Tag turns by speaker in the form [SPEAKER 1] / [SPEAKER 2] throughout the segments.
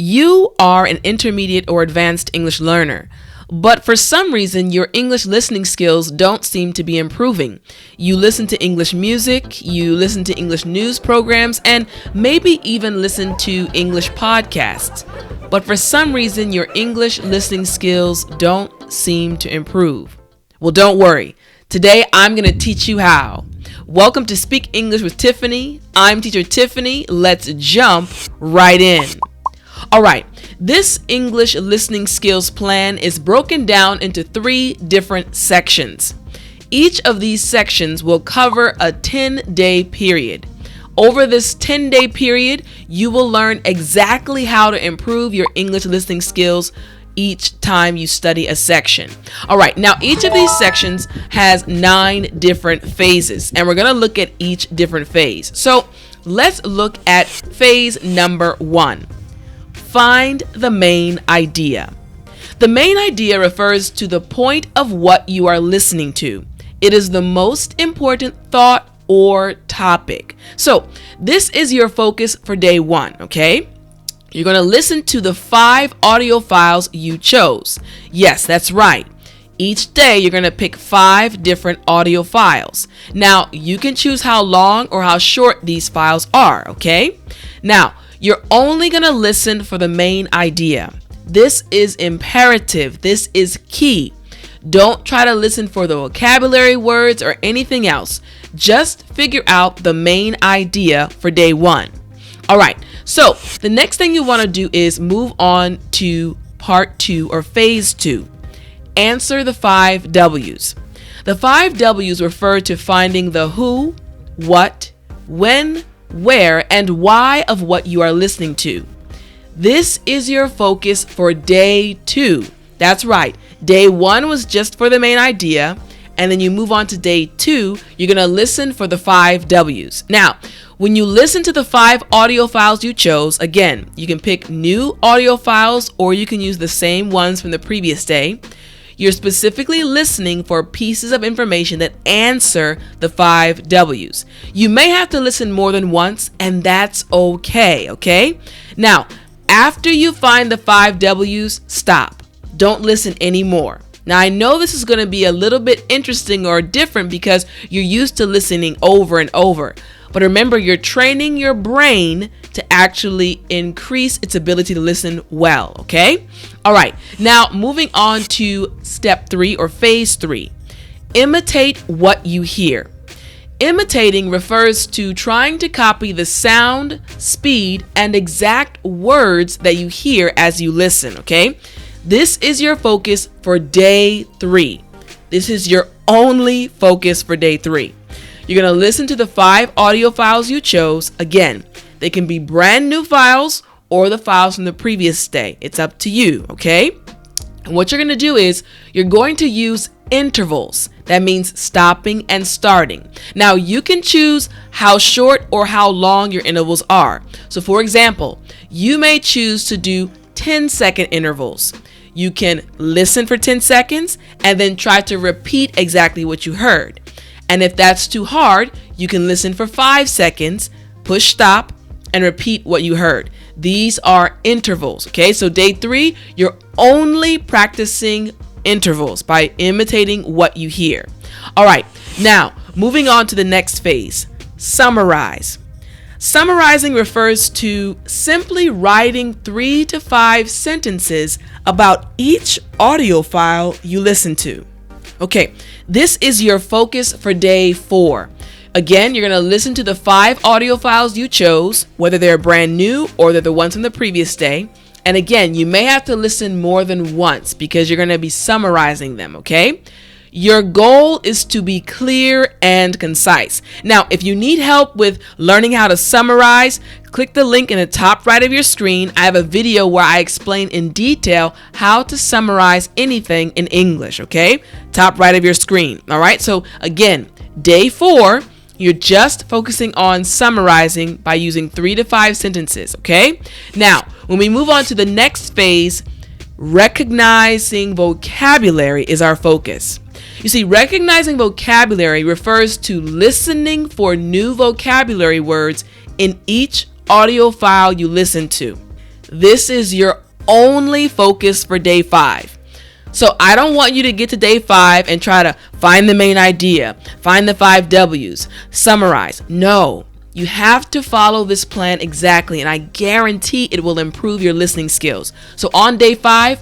[SPEAKER 1] You are an intermediate or advanced English learner, but for some reason your English listening skills don't seem to be improving. You listen to English music, you listen to English news programs, and maybe even listen to English podcasts. But for some reason your English listening skills don't seem to improve. Well, don't worry. Today I'm going to teach you how. Welcome to Speak English with Tiffani. I'm teacher Tiffani. Let's jump right in. All right, this English listening skills plan is broken down into 3 different sections. Each of these sections will cover a 10-day period. Over this 10-day period, you will learn exactly how to improve your English listening skills each time you study a section. All right, now each of these sections has 9 different phases, and we're going to look at each different phase. So let's look at phase number 1. Find the main idea. The main idea refers to the point of what you are listening to. It is the most important thought or topic. So this is your focus for day 1, okay? You're going to listen to the 5 audio files you chose. Yes, that's right. Each day you're going to pick 5 different audio files. Now, you can choose how long or how short these files are, okay? Now, you're only going to listen for the main idea. This is imperative. This is key. Don't try to listen for the vocabulary words or anything else. Just figure out the main idea for day 1. All right, so the next thing you want to do is move on to part 2 or phase 2. Answer the 5 W's. The 5 W's refer to finding the who, what, when, where, and why of what you are listening to. This is your focus for day 2. That's right. Day 1 was just for the main idea, and then you move on to day 2, you're going to listen for the 5 W's. Now, when you listen to the 5 audio files you chose, again, you can pick new audio files or you can use the same ones from the previous day. You're specifically listening for pieces of information that answer the 5 W's. You may have to listen more than once, and that's okay? Now, after you find the 5 W's, stop. Don't listen anymore. Now, I know this is going to be a little bit interesting or different because you're used to listening over and over. But remember, you're training your brain to actually increase its ability to listen well, okay? All right, now moving on to step 3 or phase 3. Imitate what you hear. Imitating refers to trying to copy the sound, speed, and exact words that you hear as you listen, okay? This is your focus for day 3. This is your only focus for day 3. You're going to listen to the 5 audio files you chose. Again, they can be brand new files or the files from the previous day. It's up to you, okay? And what you're going to do is you're going to use intervals. That means stopping and starting. Now, you can choose how short or how long your intervals are. So, for example, you may choose to do 10-second intervals. You can listen for 10 seconds and then try to repeat exactly what you heard. And if that's too hard, you can listen for 5 seconds, push stop, and repeat what you heard. These are intervals, okay? So day 3, you're only practicing intervals by imitating what you hear. All right, now moving on to the next phase, summarize. Summarizing refers to simply writing 3 to 5 sentences about each audio file you listen to. Okay, this is your focus for day 4. Again, you're going to listen to the 5 audio files you chose, whether they're brand new or they're the ones from the previous day. And again, you may have to listen more than once because you're going to be summarizing them, okay? Your goal is to be clear and concise. Now, if you need help with learning how to summarize, click the link in the top right of your screen. I have a video where I explain in detail how to summarize anything in English, okay? Top right of your screen, all right? So again, day 4, you're just focusing on summarizing by using 3 to 5 sentences, okay? Now, when we move on to the next phase, recognizing vocabulary is our focus. You see, recognizing vocabulary refers to listening for new vocabulary words in each audio file you listen to. this is your only focus for day 5. So I don't want you to get to day 5 and try to find the main idea, find the 5 W's, summarize. No, you have to follow this plan exactly, and I guarantee it will improve your listening skills. So on day 5,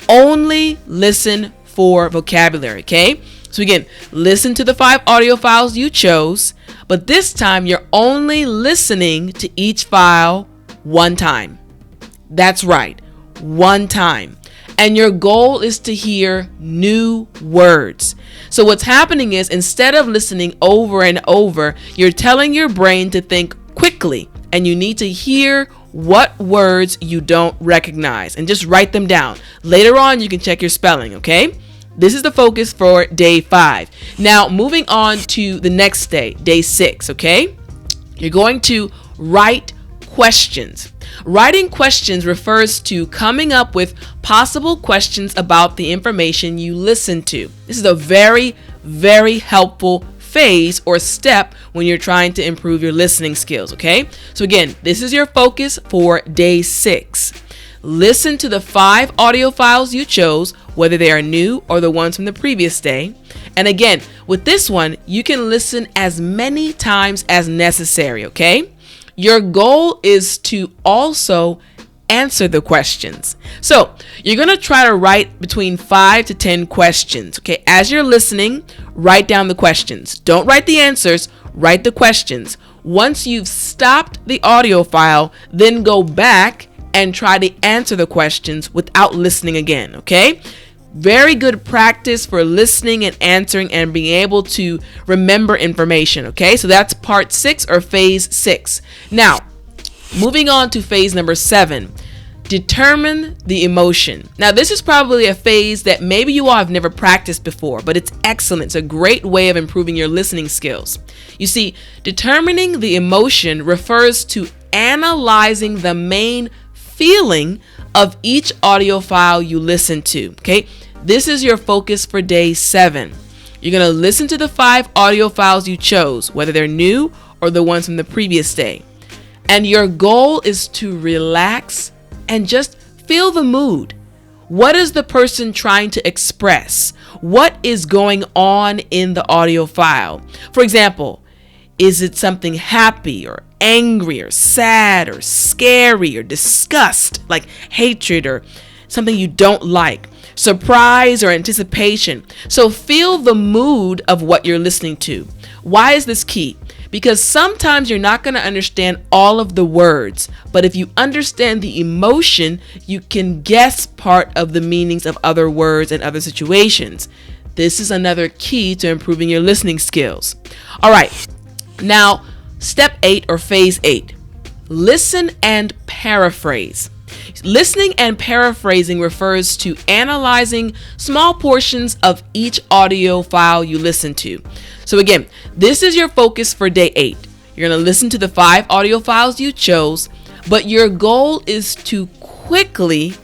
[SPEAKER 1] only listen for vocabulary, okay? So again, listen to the 5 audio files you chose, but this time you're only listening to each file one time. That's right, one time. And your goal is to hear new words. So what's happening is, instead of listening over and over, you're telling your brain to think quickly, and you need to hear what words you don't recognize and just write them down. Later on, you can check your spelling, okay? This is the focus for day 5. Now, moving on to the next day, day 6, okay? You're going to write questions. Writing questions refers to coming up with possible questions about the information you listen to. This is a very, very helpful phase or step when you're trying to improve your listening skills, okay? So again, this is your focus for day 6. Listen to the 5 audio files you chose, whether they are new or the ones from the previous day. And again, with this one, you can listen as many times as necessary, okay? Your goal is to also answer the questions. So you're going to try to write between 5 to 10 questions, okay? As you're listening, write down the questions. Don't write the answers, write the questions. Once you've stopped the audio file, then go back and try to answer the questions without listening again, okay? Very good practice for listening and answering and being able to remember information, okay? So that's part 6 or phase 6. Now, moving on to phase number 7, determine the emotion. Now, this is probably a phase that maybe you all have never practiced before, but it's excellent. It's a great way of improving your listening skills. You see, determining the emotion refers to analyzing the main feeling of each audio file you listen to, okay? This is your focus for day 7. You're going to listen to the 5 audio files you chose, whether they're new or the ones from the previous day. And your goal is to relax and just feel the mood. What is the person trying to express? What is going on in the audio file? For example, is it something happy or angry or sad or scary or disgust, like hatred or something you don't like, surprise or anticipation? So feel the mood of what you're listening to. Why is this key? Because sometimes you're not going to understand all of the words, but if you understand the emotion, you can guess part of the meanings of other words and other situations. This is another key to improving your listening skills. All right. Now, step 8 or phase 8, listen and paraphrase. Listening and paraphrasing refers to analyzing small portions of each audio file you listen to. So again, this is your focus for day 8. You're going to listen to the 5 audio files you chose, but your goal is to quickly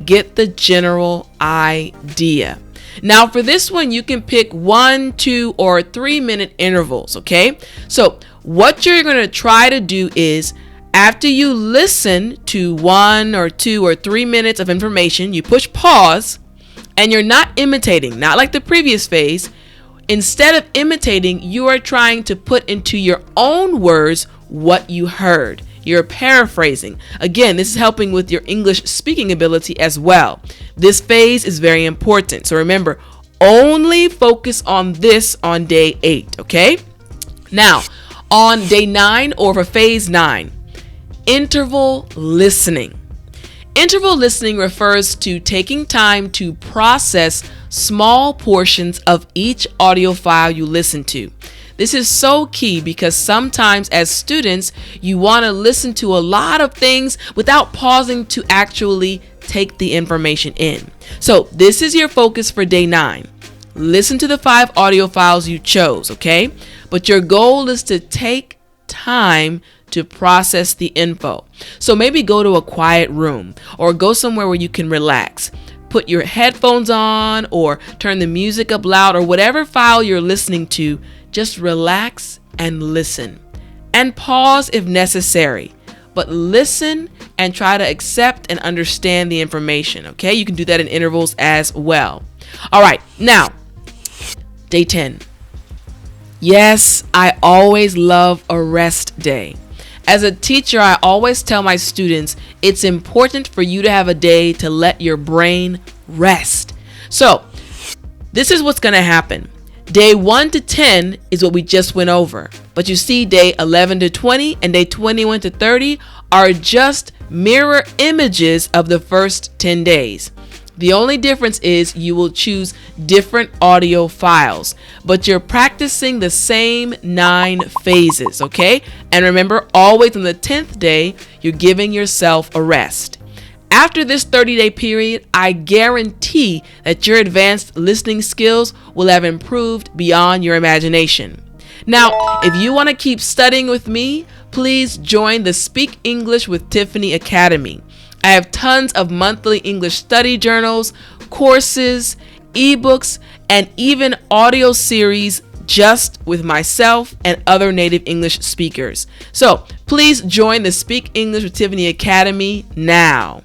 [SPEAKER 1] get the general idea. Now for this one, you can pick 1, 2, or 3 minute intervals, okay? So what you're going to try to do is, after you listen to 1 or 2 or 3 minutes of information, you push pause, and you're not imitating, not like the previous phase. Instead of imitating, you are trying to put into your own words what you heard. You're paraphrasing. Again, this is helping with your English speaking ability as well. This phase is very important. So remember, only focus on this on day 8, okay? Now, on day 9 or for phase 9, interval listening. Interval listening refers to taking time to process small portions of each audio file you listen to. This is so key because sometimes as students, you want to listen to a lot of things without pausing to actually take the information in. So this is your focus for day 9. Listen to the 5 audio files you chose, okay? But your goal is to take time to process the info. So maybe go to a quiet room or go somewhere where you can relax. Put your headphones on or turn the music up loud or whatever file you're listening to. Just relax and listen. And pause if necessary. But listen and try to accept and understand the information. Okay, you can do that in intervals as well. All right, now, day 10. Yes, I always love a rest day. As a teacher, I always tell my students it's important for you to have a day to let your brain rest. So, this is what's going to happen. Day 1 to 10 is what we just went over. But you see, day 11 to 20 and day 21 to 30 are just mirror images of the first 10 days. The only difference is you will choose different audio files, but you're practicing the same 9 phases, okay? And remember, always on the 10th day, you're giving yourself a rest. After this 30-day period, I guarantee that your advanced listening skills will have improved beyond your imagination. Now, if you want to keep studying with me, please join the Speak English with Tiffani Academy. I have tons of monthly English study journals, courses, ebooks, and even audio series just with myself and other native English speakers. So please join the Speak English with Tiffani Academy now.